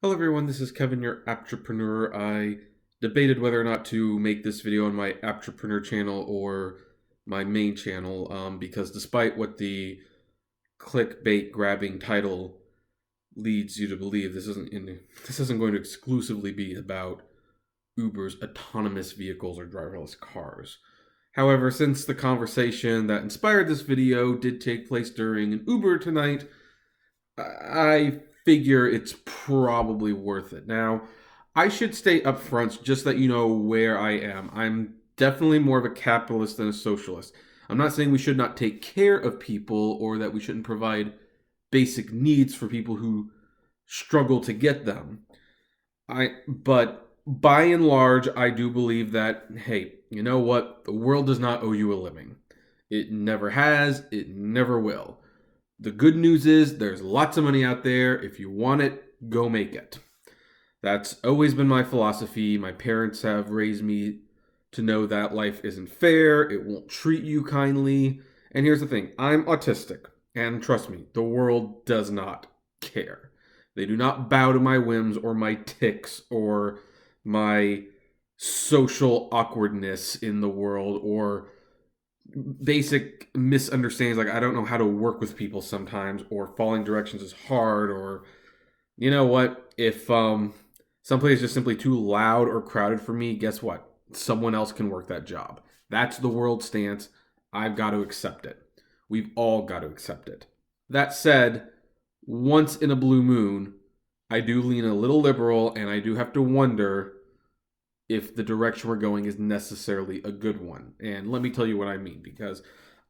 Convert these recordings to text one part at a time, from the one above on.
Hello everyone, this is Kevin, your entrepreneur. I debated whether or not to make this video on my entrepreneur channel or my main channel because despite what the clickbait grabbing title leads you to believe, this isn't going to exclusively be about Uber's autonomous vehicles or driverless cars. However, since the conversation that inspired this video did take place during an Uber tonight, I figure it's probably worth it. Now, I should stay up front just that you know where I am. I'm definitely more of a capitalist than a socialist. I'm not saying we should not take care of people or that we shouldn't provide basic needs for people who struggle to get them. But by and large, I do believe that hey, you know what? The world does not owe you a living. It never has, it never will. The good news is there's lots of money out there. If you want it, go make it. That's always been my philosophy. My parents have raised me to know that life isn't fair, it won't treat you kindly. And here's the thing, I'm autistic. And trust me, the world does not care. They do not bow to my whims or my tics or my social awkwardness in the world or basic misunderstandings like I don't know how to work with people sometimes or following directions is hard or you know what if someplace is just simply too loud or crowded for me, guess what, someone else can work that job. That's the world stance. I've got to accept it. We've all got to accept it. That said, once in a blue moon I do lean a little liberal and I do have to wonder if the direction we're going is necessarily a good one. And let me tell you what I mean, because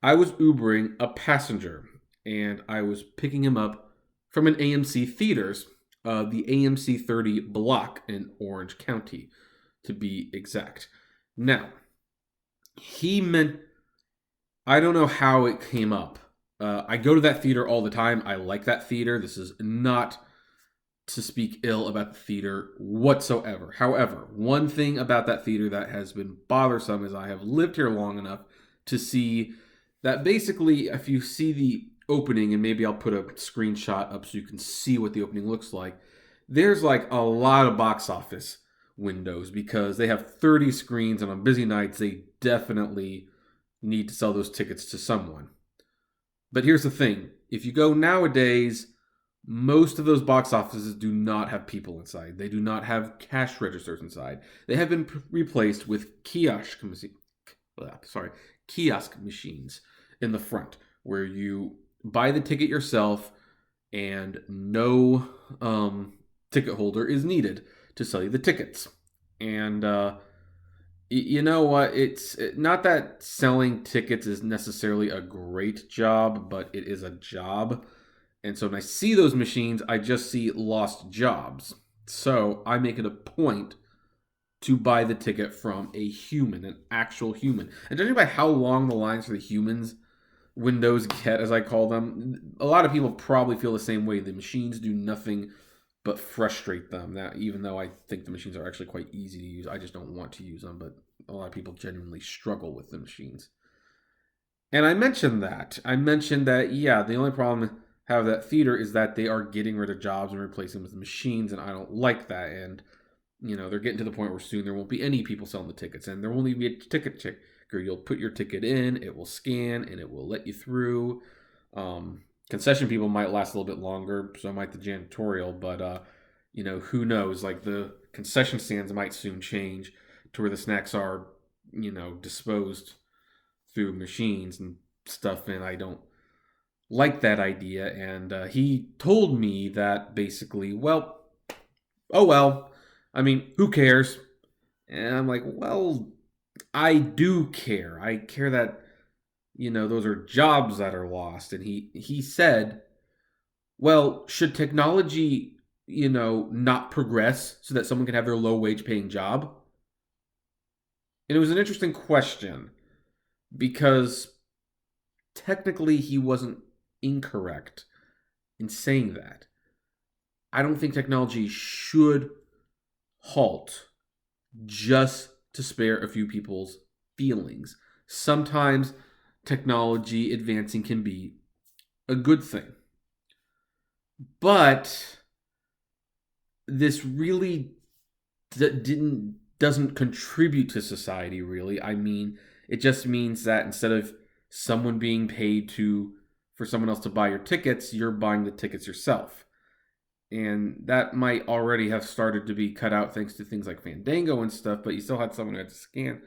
I was Ubering a passenger and I was picking him up from an AMC Theaters, the AMC 30 block in Orange County, to be exact. Now, he meant, I don't know how it came up. I go to that theater all the time. I like that theater. This is not to speak ill about the theater whatsoever. However, one thing about that theater that has been bothersome is I have lived here long enough to see that basically, if you see the opening, and maybe I'll put a screenshot up so you can see what the opening looks like, there's like a lot of box office windows because they have 30 screens, and on busy nights, they definitely need to sell those tickets to someone. But here's the thing, if you go nowadays, most of those box offices do not have people inside. They do not have cash registers inside. They have been replaced with kiosk machines in the front where you buy the ticket yourself and no ticket holder is needed to sell you the tickets. And you know what? It's not that selling tickets is necessarily a great job, but it is a job. And so when I see those machines, I just see lost jobs. So I make it a point to buy the ticket from a human, an actual human. And judging by how long the lines for the humans windows get, as I call them, a lot of people probably feel the same way. The machines do nothing but frustrate them. That even though I think the machines are actually quite easy to use, I just don't want to use them. But a lot of people genuinely struggle with the machines. And I mentioned that. Yeah, the only problem have that theater is that they are getting rid of jobs and replacing them with machines, and I don't like that. And they're getting to the point where soon there won't be any people selling the tickets, and there won't even be a ticket checker. You'll put your ticket in, it will scan, and it will let you through. Concession people might last a little bit longer, so might the janitorial, but who knows? Like the concession stands might soon change to where the snacks are, disposed through machines and stuff, and I don't like that idea. And he told me that basically, well, oh well, I mean, who cares? And I'm like, well, I do care. I care that those are jobs that are lost. And he said, well, should technology not progress so that someone can have their low wage paying job? And it was an interesting question because technically he wasn't incorrect in saying that. I don't think technology should halt just to spare a few people's feelings. Sometimes technology advancing can be a good thing. But this really doesn't contribute to society really. I mean, it just means that instead of someone being paid to for someone else to buy your tickets, you're buying the tickets yourself. And that might already have started to be cut out thanks to things like Fandango and stuff, but you still had someone who had to scan.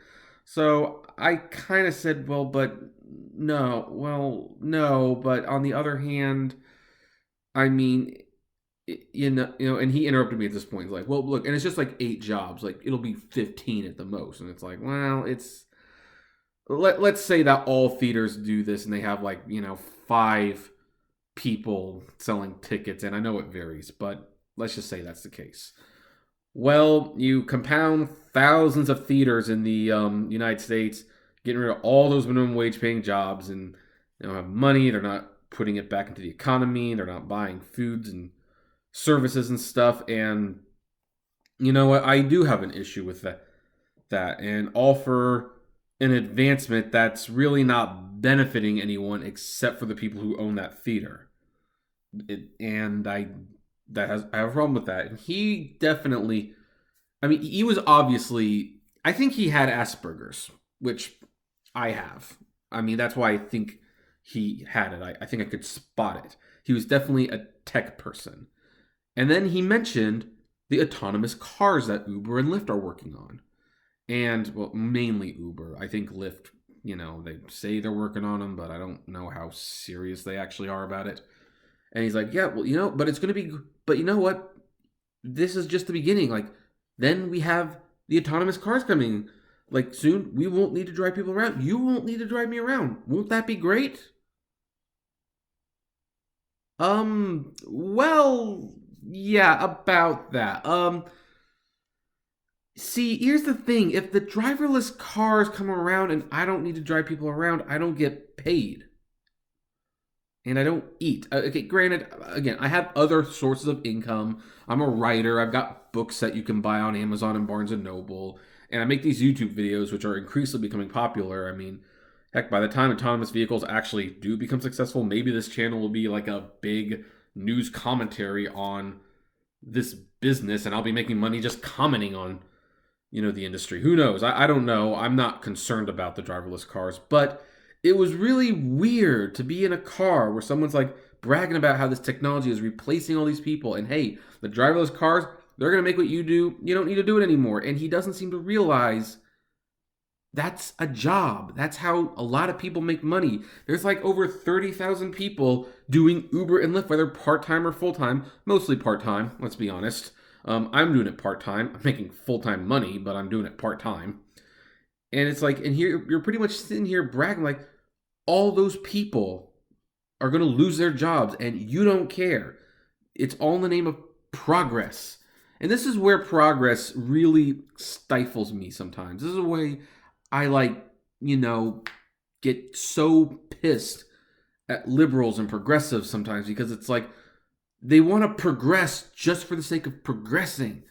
So I kind of said, no, but on the other hand, I mean, and he interrupted me at this point. He's like, well, look, and it's just like 8 jobs. Like, it'll be 15 at the most. And it's like, well, let's say that all theaters do this and they have like, 5 people selling tickets. And I know it varies, but let's just say that's the case. Well, you compound thousands of theaters in the United States, getting rid of all those minimum wage paying jobs, and they don't have money. They're not putting it back into the economy. They're not buying foods and services and stuff. And you know what? I do have an issue with that, and all for an advancement that's really not benefiting anyone except for the people who own that theater. I have a problem with that. And he definitely, I mean, he was obviously, I think he had Asperger's, which I have. I mean, that's why I think he had it. I think I could spot it. He was definitely a tech person. And then he mentioned the autonomous cars that Uber and Lyft are working on. And, well, mainly Uber. I think Lyft, they say they're working on them, but I don't know how serious they actually are about it. And he's like, yeah, well, but it's going to be, but you know what? This is just the beginning. Like, then we have the autonomous cars coming. Like, soon we won't need to drive people around. You won't need to drive me around. Won't that be great? Well, yeah, about that. See, here's the thing. If the driverless cars come around and I don't need to drive people around, I don't get paid. And I don't eat. Okay, granted, again, I have other sources of income. I'm a writer. I've got books that you can buy on Amazon and Barnes and Noble. And I make these YouTube videos, which are increasingly becoming popular. I mean, heck, by the time autonomous vehicles actually do become successful, maybe this channel will be like a big news commentary on this business, and I'll be making money just commenting on, the industry. Who knows? I don't know. I'm not concerned about the driverless cars, but it was really weird to be in a car where someone's like bragging about how this technology is replacing all these people. And hey, the driverless cars, they're going to make what you do. You don't need to do it anymore. And he doesn't seem to realize that's a job. That's how a lot of people make money. There's like over 30,000 people doing Uber and Lyft, whether part-time or full-time, mostly part-time, let's be honest. I'm doing it part-time. I'm making full-time money, but I'm doing it part-time. And it's like, and here you're pretty much sitting here bragging like all those people are going to lose their jobs and you don't care. It's all in the name of progress. And this is where progress really stifles me sometimes. This is a way I get so pissed at liberals and progressives sometimes because it's like they want to progress just for the sake of progressing.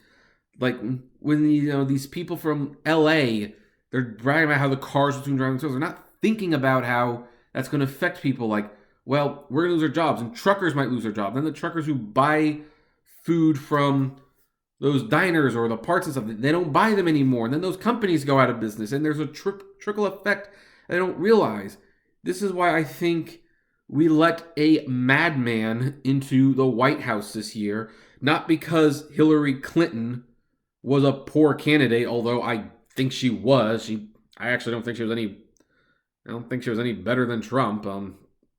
Like when these people from LA, they're bragging about how the cars are doing driving themselves. They're not thinking about how that's going to affect people. Like, well, we're going to lose our jobs, and truckers might lose their job. Then the truckers who buy food from those diners or the parts and stuff, they don't buy them anymore. And then those companies go out of business, and there's a trickle effect they don't realize. This is why I think we let a madman into the White House this year, not because Hillary Clinton was a poor candidate, although I think she was. I actually don't think she was any. I don't think she was any better than Trump.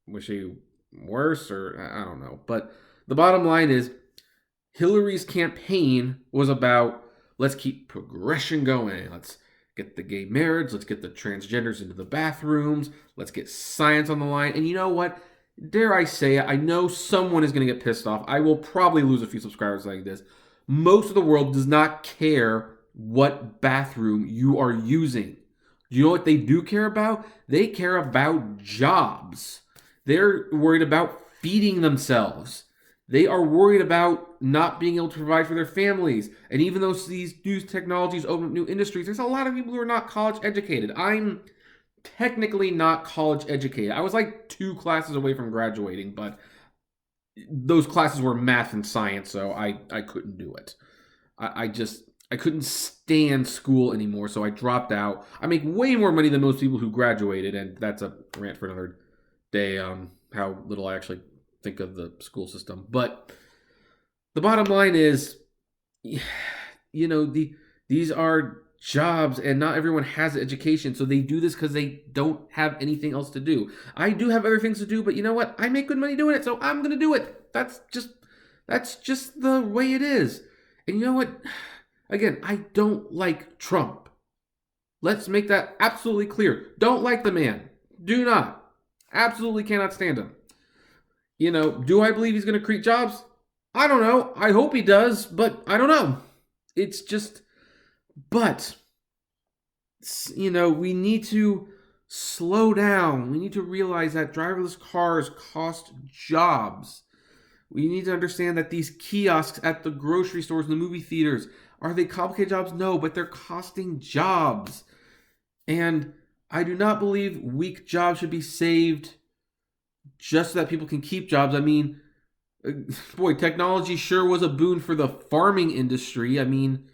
Was she worse or I don't know. But the bottom line is, Hillary's campaign was about let's keep progression going. Let's get the gay marriage. Let's get the transgenders into the bathrooms. Let's get science on the line. And you know what? Dare I say it? I know someone is going to get pissed off. I will probably lose a few subscribers like this. Most of the world does not care what bathroom you are using. You know what they do care about? They care about jobs. They're worried about feeding themselves. They are worried about not being able to provide for their families. And even though these new technologies open up new industries, there's a lot of people who are not college educated. I'm technically not college educated. I was like 2 classes away from graduating, but those classes were math and science, so I couldn't do it. I couldn't stand school anymore, so I dropped out. I make way more money than most people who graduated, and that's a rant for another day on how little I actually think of the school system. But the bottom line is, these are jobs, and not everyone has education, so they do this because they don't have anything else to do. I do have other things to do, but you know what? I make good money doing it, so I'm gonna do it. That's just the way it is. And you know what? Again, I don't like Trump. Let's make that absolutely clear. Don't like the man. Do not. Absolutely cannot stand him. Do I believe he's going to create jobs? I don't know. I hope he does, but I don't know. It's just, but, we need to slow down. We need to realize that driverless cars cost jobs. We need to understand that these kiosks at the grocery stores and the movie theaters, are they complicated jobs? No, but they're costing jobs. And I do not believe weak jobs should be saved just so that people can keep jobs. I mean, boy, technology sure was a boon for the farming industry. I mean,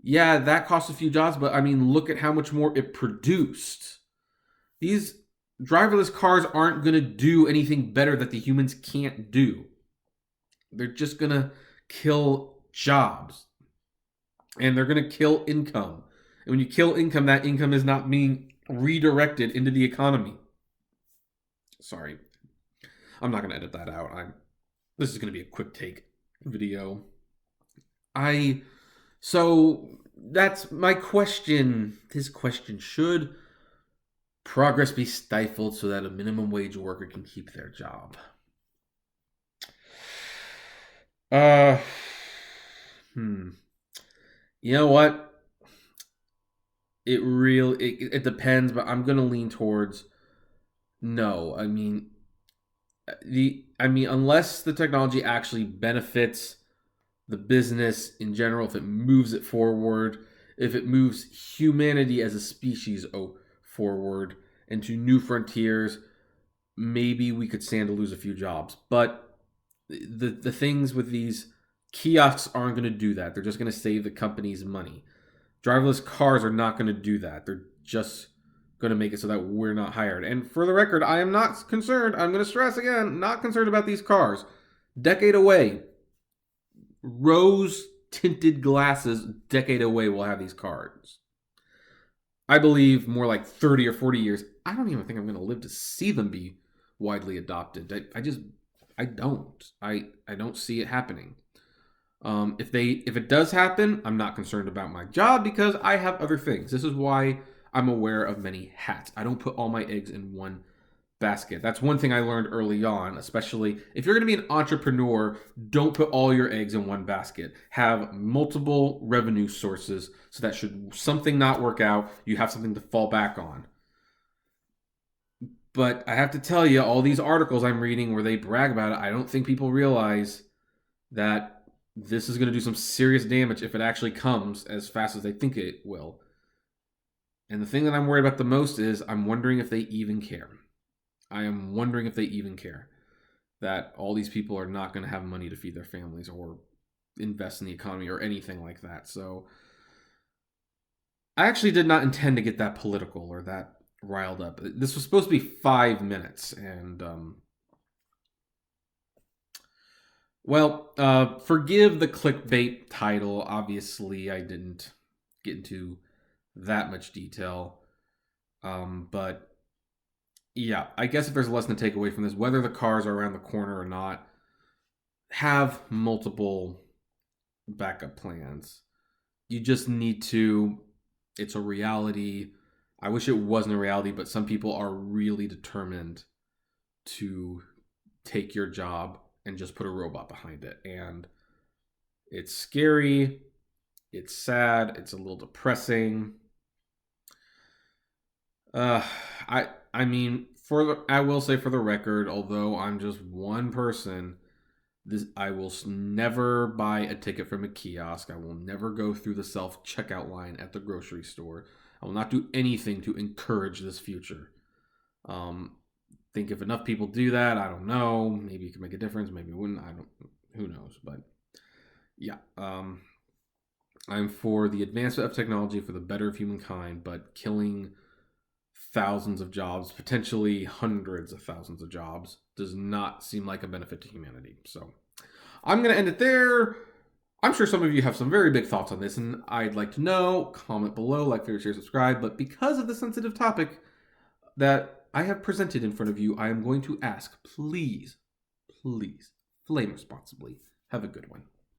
yeah, that cost a few jobs, but I mean, look at how much more it produced. These driverless cars aren't going to do anything better that the humans can't do. They're just going to kill jobs. And they're going to kill income. And when you kill income, that income is not being redirected into the economy. Sorry. I'm not going to edit that out. This is going to be a quick take video. So that's my question. His question: should progress be stifled so that a minimum wage worker can keep their job? You know what? It depends, but I'm gonna lean towards no. I mean, unless the technology actually benefits the business in general, if it moves it forward, if it moves humanity as a species forward into new frontiers, maybe we could stand to lose a few jobs. But the things with these kiosks aren't going to do that. They're just going to save the companies money. Driverless cars are not going to do that. They're just going to make it so that we're not hired. And for the record, I am not concerned. I'm going to stress again, not concerned about these cars. Decade away, rose tinted glasses, decade away, we'll have these cars. I believe more like 30 or 40 years. I don't even think I'm going to live to see them be widely adopted. I don't see it happening. If it does happen, I'm not concerned about my job because I have other things. This is why I'm aware of many hats. I don't put all my eggs in one basket. That's one thing I learned early on, especially if you're going to be an entrepreneur, don't put all your eggs in one basket. Have multiple revenue sources so that should something not work out, you have something to fall back on. But I have to tell you, all these articles I'm reading where they brag about it, I don't think people realize that this is going to do some serious damage if it actually comes as fast as they think it will. And the thing that I'm worried about the most is I'm wondering if they even care. I am wondering if they even care that all these people are not going to have money to feed their families or invest in the economy or anything like that. So I actually did not intend to get that political or that riled up. This was supposed to be 5 minutes, and forgive the clickbait title. Obviously, I didn't get into that much detail, but yeah, I guess if there's a lesson to take away from this, whether the cars are around the corner or not, have multiple backup plans. You just need to. It's a reality. I wish it wasn't a reality, but some people are really determined to take your job and just put a robot behind it. And it's scary. It's sad. It's a little depressing. I mean, I will say for the record, although I'm just one person, I will never buy a ticket from a kiosk. I will never go through the self-checkout line at the grocery store. I will not do anything to encourage this future. think if enough people do that, I don't know. Maybe it could make a difference. Maybe it wouldn't. I don't. Who knows? But yeah, I'm for the advancement of technology for the better of humankind, but killing thousands of jobs, potentially hundreds of thousands of jobs, does not seem like a benefit to humanity. So I'm going to end it there. I'm sure some of you have some very big thoughts on this, and I'd like to know. Comment below, like, favorite, share, subscribe. But because of the sensitive topic that I have presented in front of you, I am going to ask, please, please, flame responsibly. Have a good one.